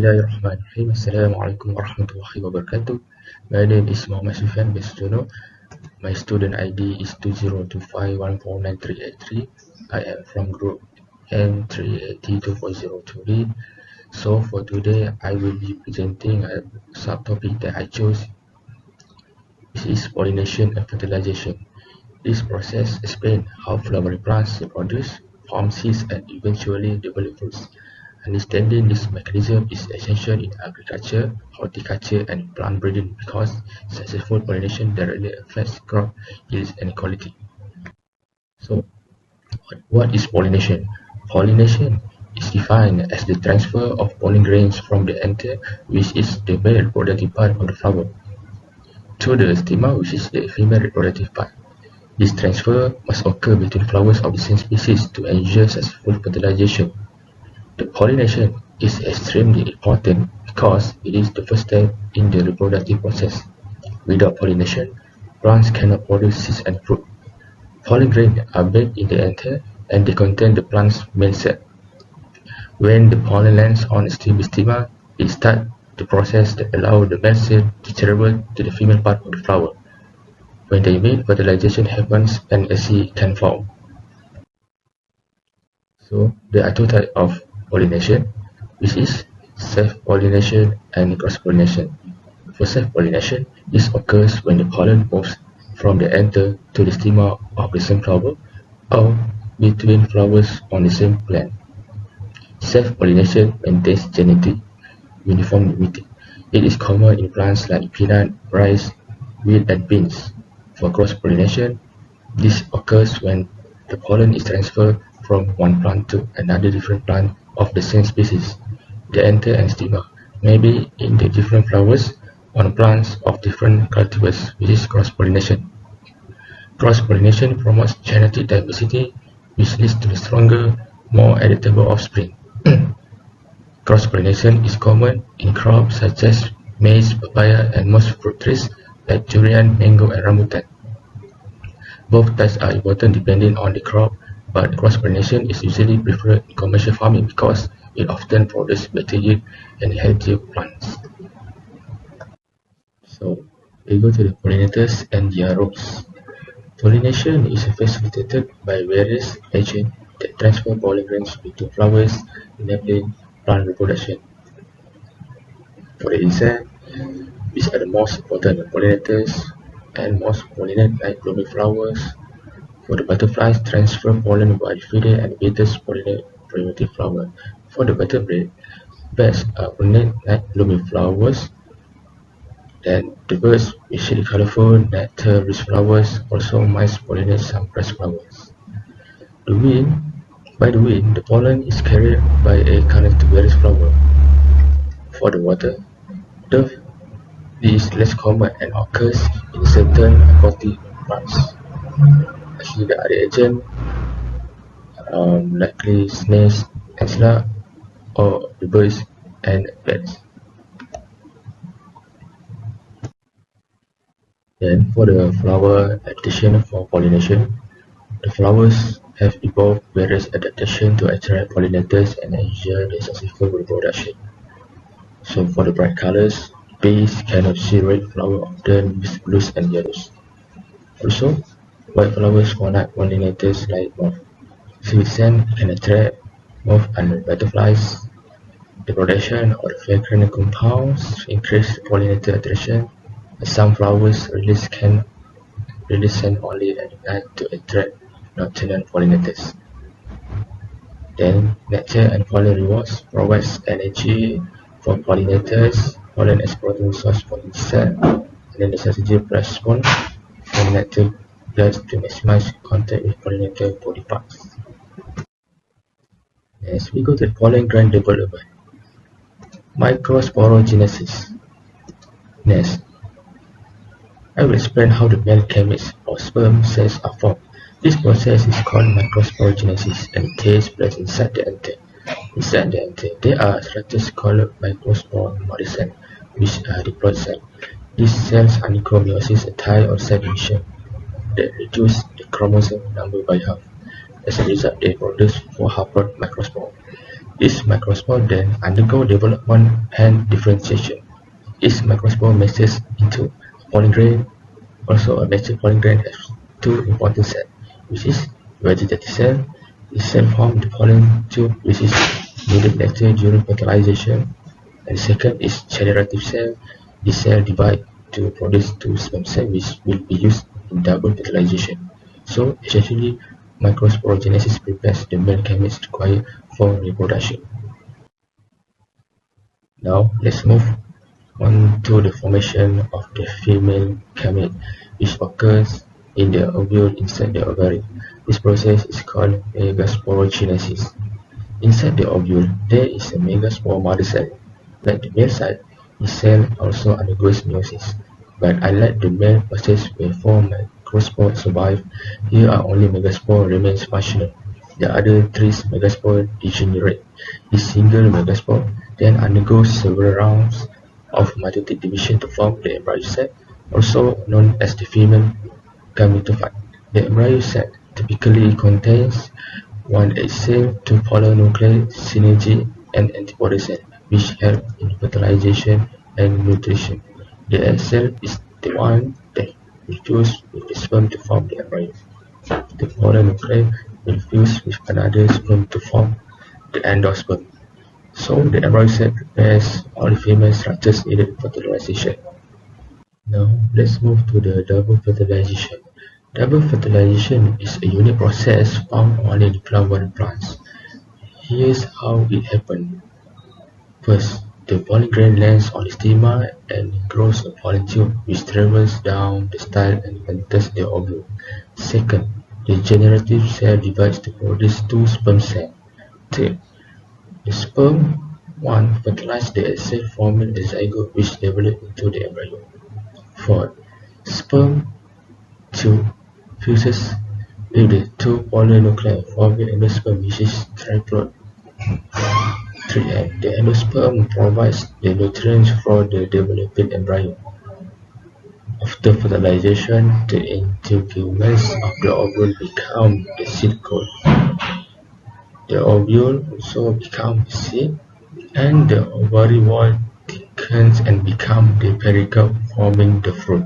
Bismillahirrahmanirrahim. Assalamualaikum warahmatullahi wabarakatuh. My name is Muhammad Sufyan Bestono. My student ID is 2025149383. I am from group N3802402B. So for today, I will be presenting a subtopic that I chose. This is pollination and fertilization. This process explains how flowering plants reproduce, form seeds, and eventually develop fruits. Understanding this mechanism is essential in agriculture, horticulture, and plant breeding because successful pollination directly affects crop yields and quality. So, what is pollination? Pollination is defined as the transfer of pollen grains from the anther, which is the male reproductive part of the flower, to the stigma, which is the female reproductive part. This transfer must occur between flowers of the same species to ensure successful fertilization. The pollination is extremely important because it is the first step in the reproductive process. Without pollination, plants cannot produce seeds and fruit. Pollen grains are made in the anther and they contain the plant's main cell. When the pollen lands on the stigma, it starts the process that allows the male cell to travel to the female part of the flower. When they meet, fertilization happens and a seed can form. So, there are two types of pollination, which is self-pollination and cross-pollination. For self-pollination, this occurs when the pollen moves from the anther to the stigma of the same flower or between flowers on the same plant. Self-pollination maintains genetic uniformity. It is common in plants like peanut, rice, wheat, and beans. For cross-pollination, this occurs when the pollen is transferred from one plant to another different plant of the same species. The anther and stigma may be in the different flowers on plants of different cultivars, which is cross-pollination. Cross-pollination promotes genetic diversity, which leads to stronger, more adaptable offspring. Cross-pollination is common in crops such as maize, papaya, and most fruit trees like durian, mango, and rambutan. Both types are important depending on the crop, but cross-pollination is usually preferred in commercial farming because it often produces better yield and healthier plants. So, we go to the pollinators and their roles. Pollination is facilitated by various agents that transfer pollen grains between flowers, enabling plant reproduction. For the insect, these are the most important pollinators and most pollinate like blooming flowers. For the butterflies, transfer pollen by feeder and beetles pollinate primitive flower. For the vertebrate, bats pollinate night blooming flowers. Then the birds, usually colorful, nectar-rich flowers, also mice pollinate some grass flowers. By the wind, the pollen is carried by a current to various flowers. For the water, dove is less common and occurs in certain aquatic plants. Actually, the other agent, likely snails and slug, or the birds and bats. Then, for the flower adaptation for pollination, the flowers have evolved various adaptations to attract pollinators and ensure their successful reproduction. So, for the bright colors, bees cannot see red flower often with blues and yellows. Also, white flowers for night pollinators like moth. Sweet scent can attract moth and butterflies. The production of the fragrant compounds increase pollinator attraction. Some flowers release scent only at night to attract nocturnal pollinators. Then, nectar and pollen rewards provides energy for pollinators, pollen as protein source for insects, and then the strategy response when nectar glands to maximize contact with pollinator body parts. Next, we go to the pollen grain development. Microsporogenesis. Next, I will explain how the male gametes or sperm cells are formed. This process is called microsporogenesis and it takes place inside the anther. Inside the anther, there are structures called microspore modescent, which are diploid cells. These cells undergo meiosis, a tie or cell division that reduces the chromosome number by half. As a result, they produce 4 haploid microspores. Each microspore then undergo development and differentiation. Each microspore matches into a pollen grain. Also, a mature pollen grain has two important cells, which is vegetative cell. This cell forms the pollen tube, which is needed later during fertilization. And second is generative cell. This cell divides to produce two sperm cells, which will be used in double fertilization. So, essentially, microsporogenesis prepares the male gametes required for reproduction. Now, let's move on to the formation of the female gamete, which occurs in the ovule inside the ovary. This process is called megasporogenesis. Inside the ovule, there is a megaspore mother cell. Like the male side, the cell also undergoes meiosis. But unlike the male process where four microspores survive, here are only megaspore remains functional. The other three megaspores degenerate. This single megaspore then undergoes several rounds of mitotic division to form the embryo cell, also known as the female gametophyte. The embryo cell typically contains one egg cell, two polar nuclei, synergy, and antibody cell, which help in fertilization and nutrition. The egg cell is the one that will fuse with the sperm to form the embryo. The polar nuclei will fuse with another sperm to form the endosperm. So the embryo cell prepares all the female structures needed for fertilization. Now let's move to the double fertilization. Double fertilization is a unique process found only in flowering plants. Here's how it happens. First, the pollen grain lands on the stigma and grows a pollen tube which travels down the style and enters the ovule. Second, the generative cell divides to produce two sperm cells. Third, the sperm one fertilizes the egg cell forming a zygote which develops into the embryo. Fourth, sperm two fuses with the two polar nuclei forming endosperm which is triplode. 3. The endosperm provides the nutrients for the developing embryo. After fertilization, the integuments of the ovule become the seed coat. The ovule also becomes the seed, and the ovary wall thickens and becomes the pericarp, forming the fruit.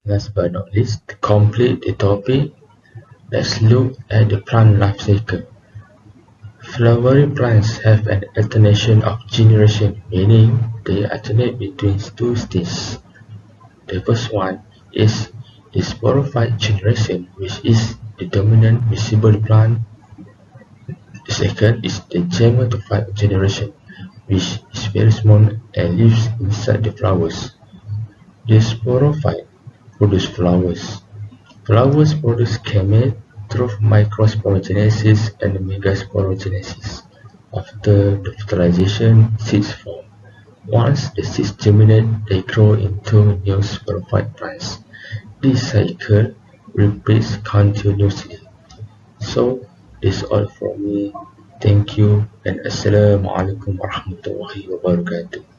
Last but not least, to complete the topic, let's look at the plant life cycle. Flowering plants have an alternation of generation, meaning they alternate between two stages. The first one is the sporophyte generation, which is the dominant visible plant. The second is the gametophyte generation, which is very small and lives inside the flowers. The sporophyte produce flowers. Flowers produce gametes through microsporogenesis and megasporogenesis. After the fertilization, seeds form. Once the seeds germinate, they grow into new sporophyte plants. This cycle repeats continuously. So, this is all from me. Thank you and Assalamualaikum warahmatullahi wabarakatuh.